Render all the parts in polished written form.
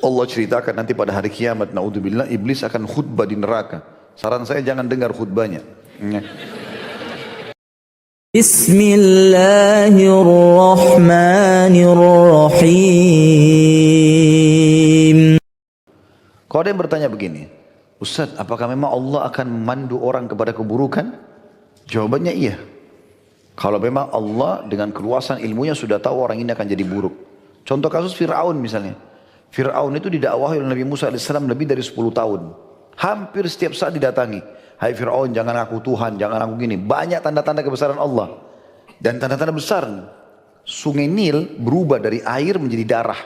Allah ceritakan nanti pada hari kiamat, naudzubillah, iblis akan khutbah di neraka. Saran saya jangan dengar khutbahnya. Ya. Bismillahirrahmanirrahim. Kalau ada yang bertanya begini, Ustaz, apakah memang Allah akan memandu orang kepada keburukan? Jawabannya iya. Kalau memang Allah dengan keluasan ilmunya sudah tahu orang ini akan jadi buruk. Contoh kasus Fir'aun misalnya. Fir'aun itu didakwahi oleh Nabi Musa AS lebih dari 10 tahun. Hampir setiap saat didatangi. Hai Fir'aun, jangan aku Tuhan, jangan aku gini. Banyak tanda-tanda kebesaran Allah. Dan tanda-tanda besar. Sungai Nil berubah dari air menjadi darah.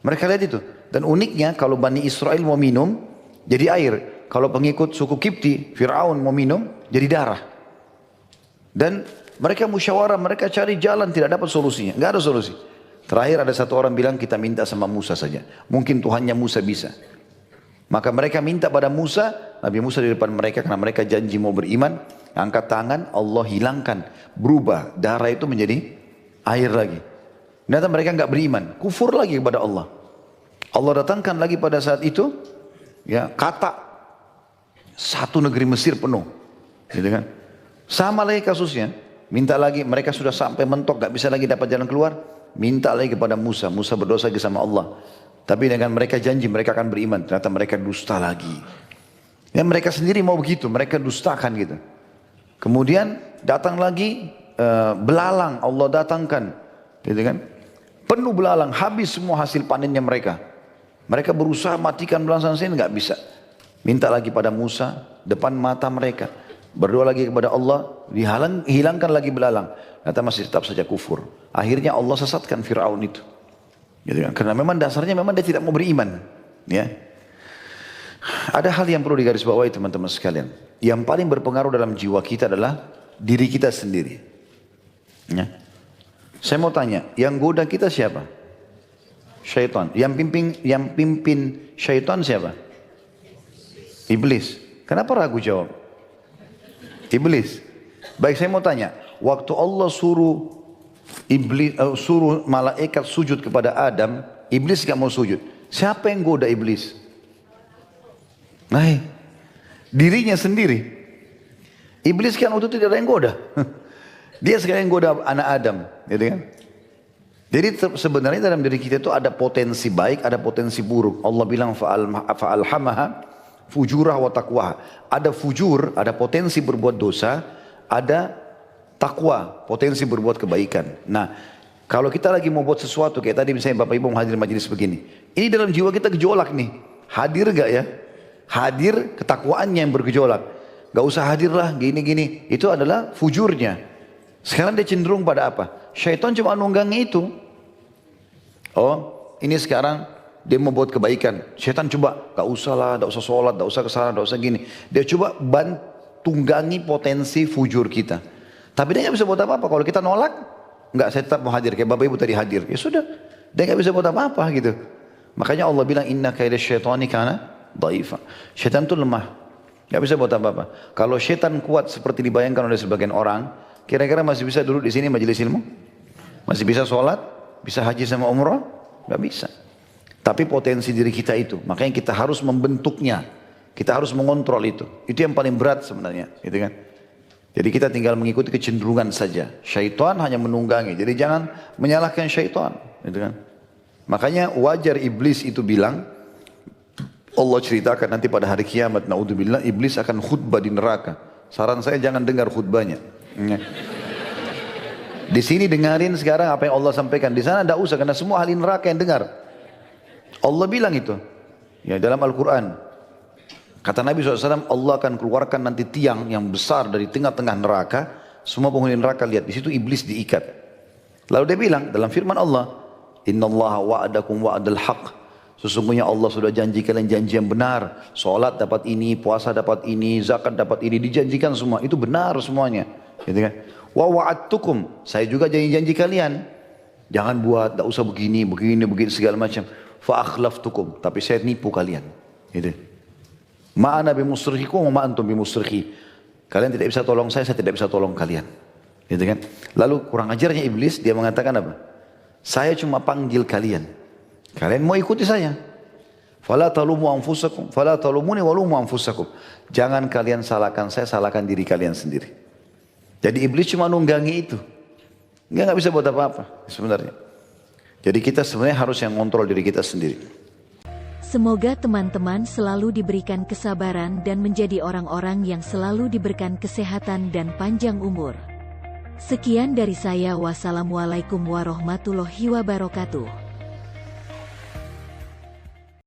Mereka lihat itu. Dan uniknya kalau Bani Israel mau minum, jadi air. Kalau pengikut suku Kipti, Fir'aun mau minum, jadi darah. Dan mereka musyawarah, mereka cari jalan, tidak dapat solusinya. Nggak ada solusi. Terakhir ada satu orang bilang, kita minta sama Musa saja. Mungkin Tuhannya Musa bisa. Maka mereka minta pada Musa, Nabi Musa di depan mereka, karena mereka janji mau beriman, angkat tangan, Allah hilangkan. Berubah, darah itu menjadi air lagi. Ternyata mereka nggak beriman, kufur lagi kepada Allah. Allah datangkan lagi pada saat itu, ya kata, satu negeri Mesir penuh. Gitu kan? Sama lagi kasusnya, minta lagi, mereka sudah sampai mentok, gak bisa lagi dapat jalan keluar, minta lagi kepada Musa. Musa berdosa lagi sama Allah. Tapi dengan mereka janji mereka akan beriman, ternyata mereka dusta lagi. Ya mereka sendiri mau begitu, mereka dustakan gitu. Kemudian datang lagi belalang, Allah datangkan, gitu kan? Penuh belalang, habis semua hasil panennya mereka. Mereka berusaha matikan belalang sini, nggak bisa. Minta lagi pada Musa, depan mata mereka. Berdoa lagi kepada Allah, hilangkan lagi belalang. Ternyata masih tetap saja kufur. Akhirnya Allah sesatkan Fir'aun itu. Gitu kan? Karena memang dasarnya memang dia tidak mau beriman. Ya. Ada hal yang perlu digarisbawahi teman-teman sekalian. Yang paling berpengaruh dalam jiwa kita adalah diri kita sendiri. Ya. Saya mau tanya, yang goda kita siapa? Syaitan. Yang pimpin syaitan siapa? Iblis. Kenapa ragu jawab? Iblis. Baik, saya mau tanya, waktu Allah suruh malaikat sujud kepada Adam, Iblis gak mau sujud. Siapa yang goda Iblis? Nah, dirinya sendiri. Iblis kan waktu itu tidak ada yang goda. Dia sekalian goda anak Adam, gitu kan? Jadi sebenarnya dalam diri kita itu ada potensi baik, ada potensi buruk. Allah bilang fa'alhamaha fujurah wa taqwaha. Ada fujur, ada potensi berbuat dosa, ada takwa, potensi berbuat kebaikan. Nah, kalau kita lagi mau buat sesuatu, kayak tadi misalnya Bapak Ibu menghadir majelis begini, ini dalam jiwa kita gejolak nih. Hadir gak ya? Hadir ketakwaannya yang bergejolak. Gak usah hadirlah gini-gini. Itu adalah fujurnya. Sekarang dia cenderung pada apa? Syaitan cuma nunggangi itu. Oh, ini sekarang dia mau buat kebaikan. Syaitan coba, gak usah lah, gak usah sholat, gak usah kesana, gak usah gini. Dia coba tunggangi potensi fujur kita. Tapi dia gak bisa buat apa-apa. Kalau kita nolak, enggak, saya tetap mau hadir. Kayak Bapak Ibu tadi hadir. Ya sudah, dia gak bisa buat apa-apa gitu. Makanya Allah bilang, inna kaida syaitani kana dhaifa. Syaitan itu lemah. Gak bisa buat apa-apa. Kalau syaitan kuat seperti dibayangkan oleh sebagian orang, kira-kira masih bisa duduk di sini majelis ilmu? Masih bisa sholat? Bisa haji sama umrah? Gak bisa. Tapi potensi diri kita itu, makanya kita harus membentuknya. Kita harus mengontrol itu. Itu yang paling berat sebenarnya, gitu kan? Jadi kita tinggal mengikuti kecenderungan saja. Syaitan hanya menunggangi. Jadi jangan menyalahkan syaitan, gitu kan? Makanya wajar iblis itu bilang, Allah ceritakan nanti pada hari kiamat, naudzubillah, iblis akan khutbah di neraka. Saran saya jangan dengar khutbahnya. Di sini dengarin sekarang apa yang Allah sampaikan. Di sana tidak usah, karena semua ahli neraka yang dengar. Allah bilang itu ya dalam Al-Quran. Kata Nabi SAW, Allah akan keluarkan nanti tiang yang besar dari tengah-tengah neraka. Semua penghuni neraka lihat, di situ iblis diikat. Lalu dia bilang dalam firman Allah, innallaha wa'adakum wa'adal haq. Sesungguhnya Allah sudah janji kalian janji yang benar. Salat dapat ini, puasa dapat ini, zakat dapat ini, dijanjikan semua. Itu benar semuanya. Gitu kan? Wa wa'adtukum, saya juga janji-janji kalian. Jangan buat, tak usah begini segala macam. Fa akhlaftukum, tapi saya nipu kalian. Gitu. Ma'ana bimusrikhikum wa ma'antum bimusrikhi. Kalian tidak bisa tolong saya tidak bisa tolong kalian. Gitu kan? Lalu kurang ajarnya iblis, dia mengatakan apa? Saya cuma panggil kalian. Kalian mau ikuti saya. Fala talumu anfusakum, fala talumuni walumu anfusakum. Jangan kalian salahkan saya, salahkan diri kalian sendiri. Jadi iblis cuma nunggangi itu. Nggak bisa buat apa-apa sebenarnya. Jadi kita sebenarnya harus yang kontrol diri kita sendiri. Semoga teman-teman selalu diberikan kesabaran dan menjadi orang-orang yang selalu diberikan kesehatan dan panjang umur. Sekian dari saya, wassalamualaikum warahmatullahi wabarakatuh.